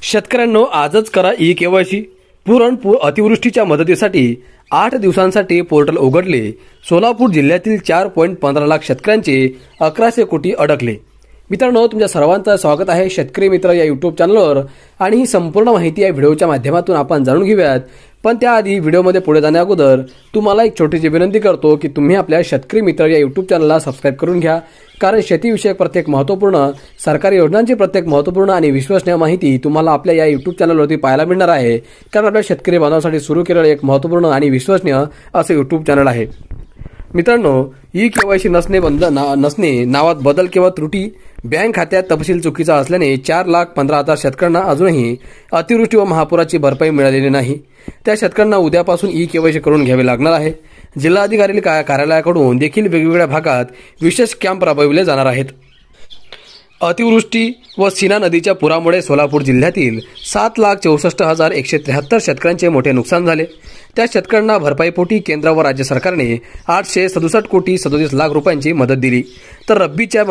शेतकऱ्यांनो आजच करा ई-केवायसी। अतिवृष्टीच्या मदतीसाठी 8 दिवसांसाठी पोर्टल उघडले। सोलापूर जिल्ह्यातील 4.15 लाख शेतकऱ्यांचे 1100 कोटी अडकले। मित्रांनो, तुमच्या सर्वांचं स्वागत आहे शेतकरी मित्र या यूट्यूब चॅनलवर आणि ही संपूर्ण माहिती या व्हिडिओच्या माध्यमातून आपण जाणून घेऊयात। पण त्याआधी व्हिडिओमध्ये पुढे जाण्याअगोदर तुम्हाला एक छोटीशी विनंती करतो की तुम्ही आपल्या शेतकरी मित्र या यूट्यूब चॅनलला सबस्क्राइब करून घ्या, कारण शेतीविषयक प्रत्येक महत्त्वपूर्ण सरकारी योजनांची प्रत्येक महत्त्वपूर्ण आणि विश्वसनीय माहिती तुम्हाला आपल्या या यूट्यूब चॅनलवरती पाहायला मिळणार आहे, कारण आपल्या शेतकरी बांधवांसाठी सुरू केलेलं एक महत्त्वपूर्ण आणि विश्वसनीय असं यूट्यूब चॅनल आहे। मित्रांनो, ई-केवायसी नसणे, नावात बदल किंवा त्रुटी, बँक खात्यात तपशील चुकीचा असल्याने 4,15,000 शेतकऱ्यांना अजूनही अतिवृष्टी व महापुराची भरपाई मिळालेली नाही। त्या शेतकऱ्यांना उद्यापासून ई-केवायसी करून घ्यावे लागणार आहे। जिल्हाधिकारी कार्यालयाकडून देखील वेगवेगळ्या भागात विशेष कॅम्प राबविले जाणार आहेत। अतिवृष्टी व सीना नदीच्या पुरामुळे सोलापूर जिल्ह्यातील 7,64,173 शेतकऱ्यांचे मोठे नुकसान झाले। त्या शेतकऱ्यांना भरपाईपोटी केंद्र व राज्य सरकारने 867 कोटी 37 लाख रुपयांची मदत दिली, तर रब्बीच्या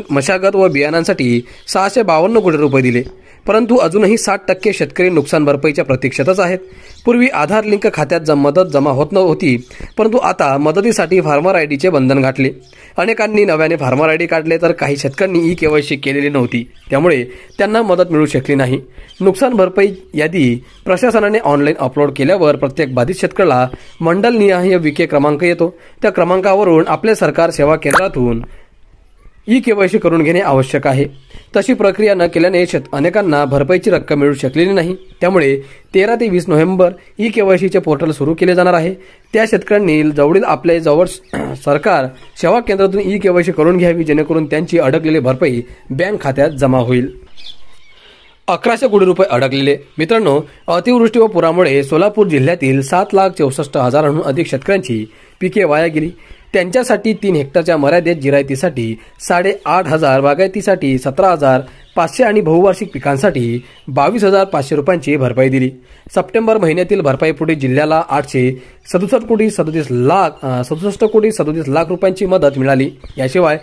मशागत व बियाणांसाठी 652 कोटी रुपये दिले। परंतु अजूनही 60% शेतकरी नुकसान भरपाईच्या प्रतीक्षेतच आहेत। पूर्वी आधार लिंक खात्यात मदत जमा होत नव्हती, परंतु आता मदतीसाठी फार्मर आयडीचे बंधन घातले। अनेकांनी नव्याने फार्मर आयडी काढले, तर काही शेतकऱ्यांनी ई-केवायसी केलेली नव्हती, त्यामुळे त्यांना मदत मिळू शकली नाही। नुकसान भरपाई यादी प्रशासनाने ऑनलाईन अपलोड केल्यावर प्रत्येक बाधित शेतकऱ्याला मंडलनिहाय विके क्रमांक येतो। त्या क्रमांकावरून आपले सरकार सेवा केंद्रातून ई-केवायसी करून घेणे आवश्यक आहे। तशी प्रक्रिया न केल्याने अनेकांना भरपाईची रक्कम मिळू शकलेली नाही। त्यामुळे 13 ते 20 नोव्हेंबर ई-केवायसीचे पोर्टल सुरू केले जाणार आहे। त्या शेतकऱ्यांनी आपल्या जवळ सरकार सेवा केंद्रातून ई-केवायसी करून घ्यावी, जेणेकरून त्यांची अडकलेली भरपाई बँक खात्यात जमा होईल। 1100 कोटी रुपये अडकलेले। मित्रांनो, अतिवृष्टी व पुरामुळे सोलापूर जिल्ह्यातील 7,64,000हून अधिक शेतकऱ्यांची पिके वाया गेली। त्यांच्यासाठी 3 हेक्टरच्या मर्यादेत जिरायतीसाठी 8,500, बागायतीसाठी 17,500 आणि बहुवार्षिक पिकांसाठी 22,500 रुपयांची भरपाई दिली। सप्टेंबर महिन्यातील भरपाईपोटी जिल्ह्याला 867 कोटी 37 लाख रुपयांची मदत मिळाली। याशिवाय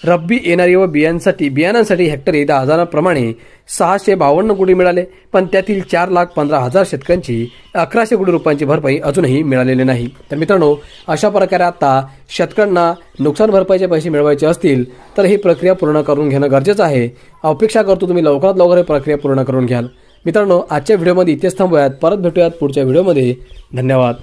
रब्बी येणारी व बियाणांसाठी हेक्टरी 10,000 प्रमाणे 652 कोटी मिळाले, पण त्यातील 4,15,000 शेतकऱ्यांची 1100 कोटी रुपयांची भरपाई अजूनही मिळालेली नाही। तर मित्रांनो, अशा प्रकारे आता शेतकऱ्यांना नुकसान भरपाईचे पैसे मिळवायचे असतील तर ही प्रक्रिया पूर्ण करून घेणं गरजेचं आहे। अपेक्षा करतो तुम्ही लवकरात लवकर ही प्रक्रिया पूर्ण करून घ्याल। मित्रांनो, आजच्या व्हिडिओमध्ये इथेच थांबूयात, परत भेटूयात पुढच्या व्हिडिओमध्ये। धन्यवाद।